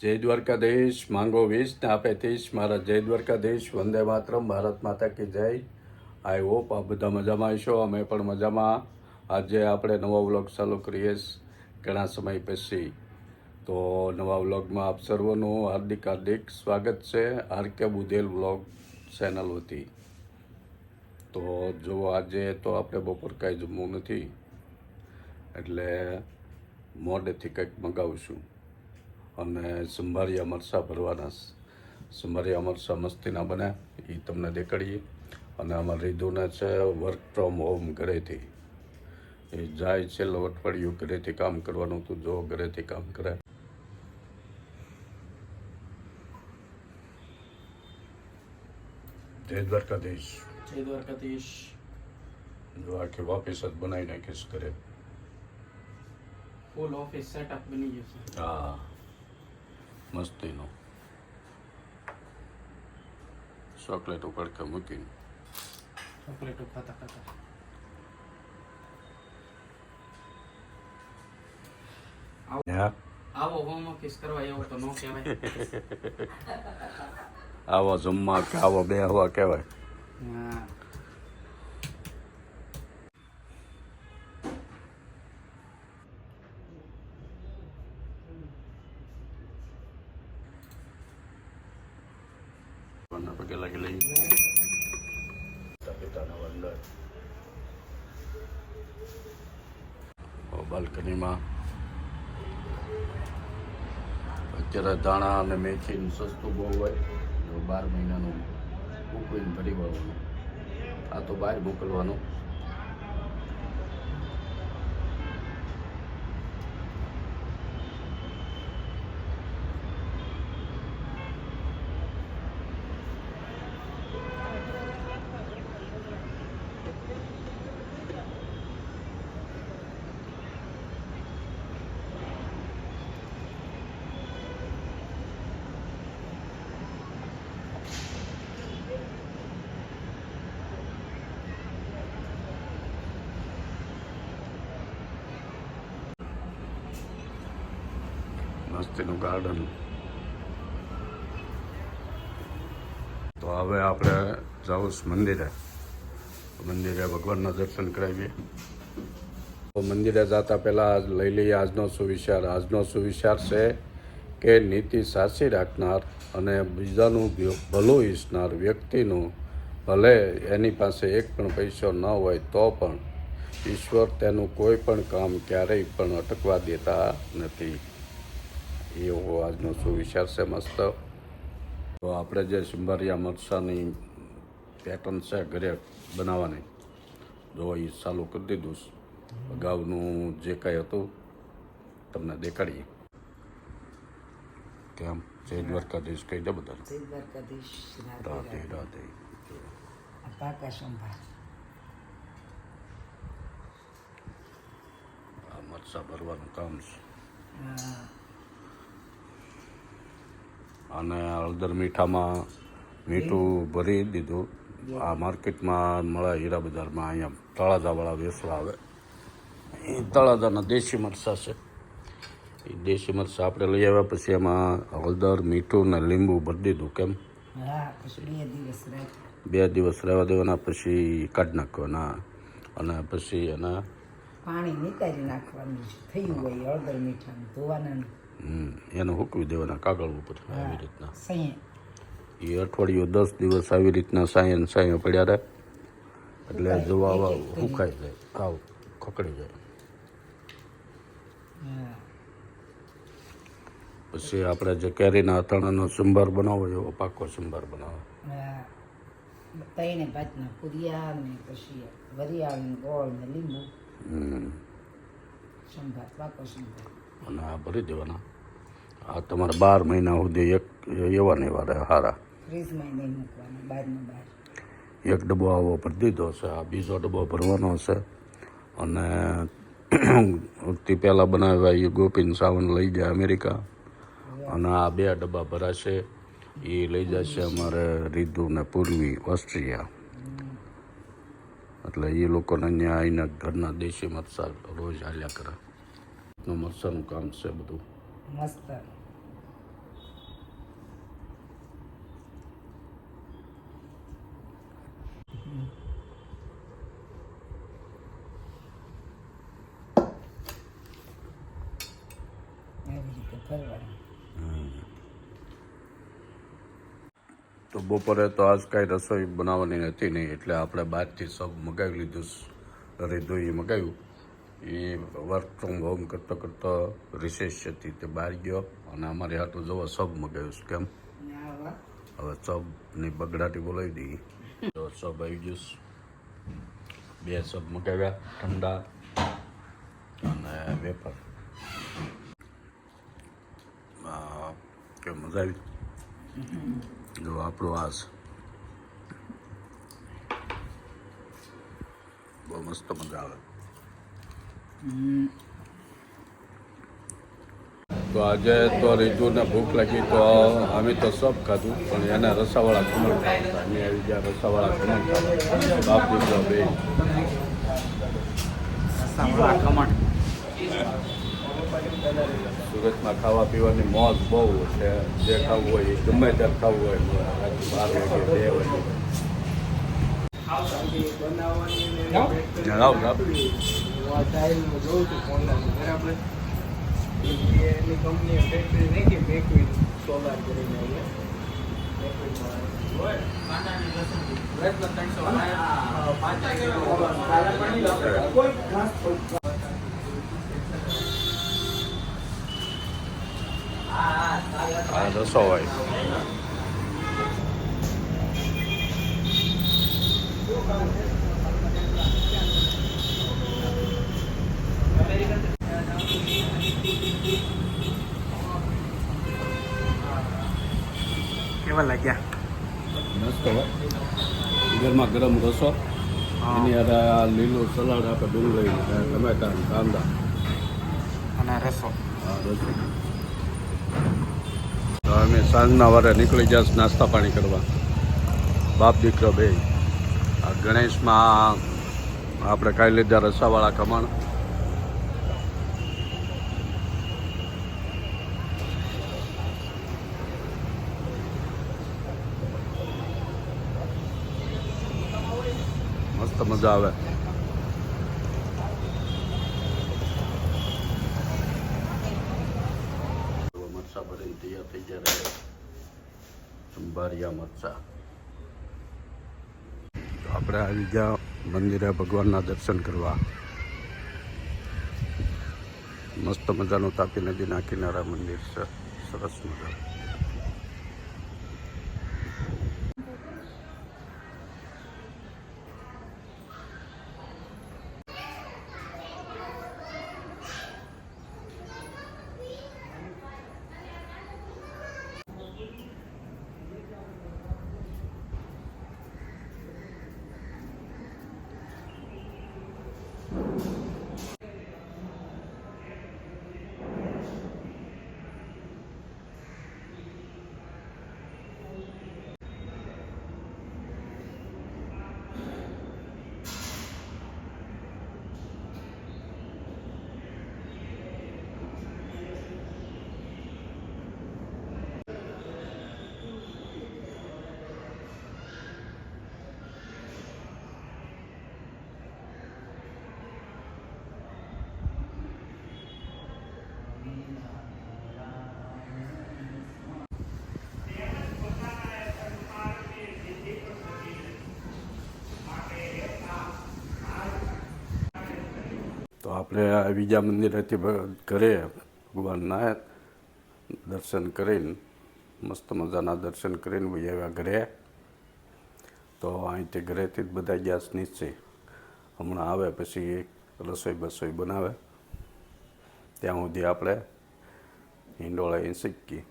જય દ્વારકાધીશ. માંગો 20 ને આપે 30. મારા જય દ્વારકાધીશ. વંદે માતરમ. ભારત માતા કી જય. આઈ હોપ આ બધા મજામાં હશો. અમે પણ મજામાં. આજે આપણે નવા વ્લોગ ચાલુ કરીએ ઘણા સમય પછી. તો નવા વ્લોગમાં આપ સર્વનું હાર્દિક સ્વાગત છે. આરકે બુધેલ વ્લોગ ચેનલ હતી. તો જો આજે તો આપણે બપોર કાંઈ જમવું નથી, એટલે મોડેથી કંઈક મગાવશું. અને સંભારિયા મરચાં ભરવાના. સંભારિયા મરચાં મસ્તીના બને એ તમને દેખાડીએ. અને અમારે રીધુને છે વર્ક ફ્રોમ હોમ ઘરેથી. એ જાય છે અઠવાડિયું ઘરેથી કામ કરવાનું. તો જો ઘરેથી કામ કરે. જય દ્વારકાધીશ. જય દ્વારકાધીશ. જો આખી ઓફિસ જ બનાવી નાખીશ ઘરે. ફૂલ ઓફિસ સેટઅપ બની ગયું છે. હા, મસ્તીનો ચોકલેટ ઉકળકે મૂકીને ચોકલેટો ખાતા ખાતા આવો હોમ ઓફિસ કરવા એવો તો નો કહેવાય. આવો જમવા કે આવો બે હવા કહેવાય. હા, પગે લાગી લઈ પિતાના વંદન. બાલ્કનીમાં અત્યારે ધાણા અને મેથીનું સસ્તું બહુ હોય. 12 મહિનાનું મૂકવીને ભરી વળવાનું. આ તો બહાર મોકલવાનું. મસ્તીનું ગાર્ડન. તો હવે આપણે જાઉં મંદિરે. મંદિરે ભગવાનના દર્શન કરાવીએ. તો મંદિરે જતા પહેલાં લઈ લઈએ આજનો સુવિચાર. આજનો સુવિચાર છે કે નીતિ સાચી રાખનાર અને બીજાનું ભલું ઈચ્છનાર વ્યક્તિનું ભલે એની પાસે એક પણ પૈસો ન હોય તો પણ ઈશ્વર તેનું કોઈ પણ કામ ક્યારેય પણ અટકવા દેતા નથી. એવો આજનો સુવિચાર છે મસ્ત. તો આપણે જે સંભારિયા મરચાંની પેટર્ન છે ઘરે બનાવવાની, જો એ ચાલુ કરી દીધું. અગાઉનું જે કાંઈ હતું તમને દેખાડીએ. કેમ? જય દ્વારકાધીશ કહી દે બધા. જય દ્વારકાધીશ. રાધે રાધે. પાકા સંભાર. આ મરચાં ભરવાનું કામ છે. અને હળદર મીઠામાં મીઠું ભરી દીધું. આ માર્કેટમાં મળે હીરા બજારમાં. અહીંયા તળાજાવાળા વેચવા આવે. એ તળાજાના દેશી મરચાં છે. એ દેશી મરચાં આપણે લઈ આવ્યા. પછી એમાં હળદર મીઠું ને લીંબુ ભરી દીધું. કેમ? હા, પછી 2 દિવસ રાખ્યા. 2 દિવસ રહેવા દેવાના. પછી કાઢી નાખવાના. અને પછી એના પાણી નીકાળી નાખવાનું છે. થયું હોય હળદર મીઠાનું ધોવાના. એને હૂકવી દેવાના કાગળ ઉપર. આવી રીતના સહી એ અઠવાડિયું 10 દિવસ આવી રીતના સાયન પડ્યા રહે. એટલે જવા સુકાઈ જાય, આવ ખકડી જાય. પછી આપણે જે કેરીના અથાણાનો સંભાર બનાવો એવો પાકો સંભાર બનાવો. 3 ભાતના પૂરિયા ને પછી વરિયાળ ને ગોળ ને લીંબુ સંભાર, પાકો સંભાર. અને આ ભરી દેવાના. આ તમારે 12 મહિના સુધી એક એવા ને એવા રહે સારા. ફ્રીજમાં નહીં મૂકવાના, બહારનું બહાર. એક ડબ્બો આવો ભરી દીધો છે. આ બીજો ડબ્બો ભરવાનો છે. અને તે પહેલાં બનાવ્યા એ ગોપીન સાવન લઈ જાય અમેરિકા. અને આ 2 ડબ્બા ભરાશે. એ લઈ જશે અમારે રીધુ ને પૂર્વી ઓસ્ટ્રિયા. એટલે એ લોકોને અહીંયા આવીને ઘરના દેશી મરચાં રોજ હાલ્યા કરે. મરચાંનું કામ છે બધું. મસ્ત. તો બપોરે તો આજ કાંઈ રસોઈ બનાવવાની હતી નહીં એટલે આપણે બહારથી સબ મગાવી લીધું. રીધું એ મગાવ્યું. એ વર્ક ફ્રોમ હોમ કરતો કરતો રિસેસ હતી તે બહાર ગયો અને અમારે હાટું જવો સબ મગાવ્યું છે. કેમ હવે સબની બગડાટી બોલાવી દઈએ. તો સબ આવી ગયું. 2 સબ મગાવ્યા, ઠંડા અને વેફર. કે મજા આવી. જો આપણું આ છે. બહુ મસ્ત મજા આવે. તો આજે તો રીજુને ભૂખ લાગી તો અમે તો સબ ખાધું પણ એને રસાવાળા ખમણ ખાતા. અમે આવી ગયા રસાવાળા ખમણ ખાવા. બાપ દીકરો બે. સુરતમાં ખાવા પીવાની મોજ બહુ છે. જે ખાવું હોય એ ગમે ત્યારે ખાવું હોય. રાત્રે 12 વાગે 2 વાગે. જણાવ આ રસો હોય. કેવા લાગ્યા? મસ્ત હોય. ગરમા ગરમ રસો. એની હારે આ લીલું સલાડ આપણે ડુંગળી ટમેટા કાંદા અને રસો. આ રસો. તો અમે સાંજના વારે નીકળી ગયા નાસ્તા પાણી કરવા. બાપ દીકરો બે. આ ગણેશમાં આપણે ખાઈ લીધા રસાવાળા ખમણ. મસ્ત મજા આવે. મરચા ભરીને તૈયાર થઈ જાય. સંભારિયા મરચા. આપણે આવી ગયા મંદિરે ભગવાનના દર્શન કરવા. મસ્ત મજાનું તાપી નદીના કિનારા મંદિર છે. સરસ મજા. તો આપણે આવી ગયા મંદિરેથી ઘરે ભગવાનના દર્શન કરીને મસ્ત મજાના દર્શન કરીને ભાઈ આવ્યા ઘરે. તો અહીંથી ઘરેથી જ બધા ગયા નિશ્ચય. હમણાં આવે પછી રસોઈ બસોઈ બનાવે ત્યાં સુધી આપણે હિંડોળા શીખીએ.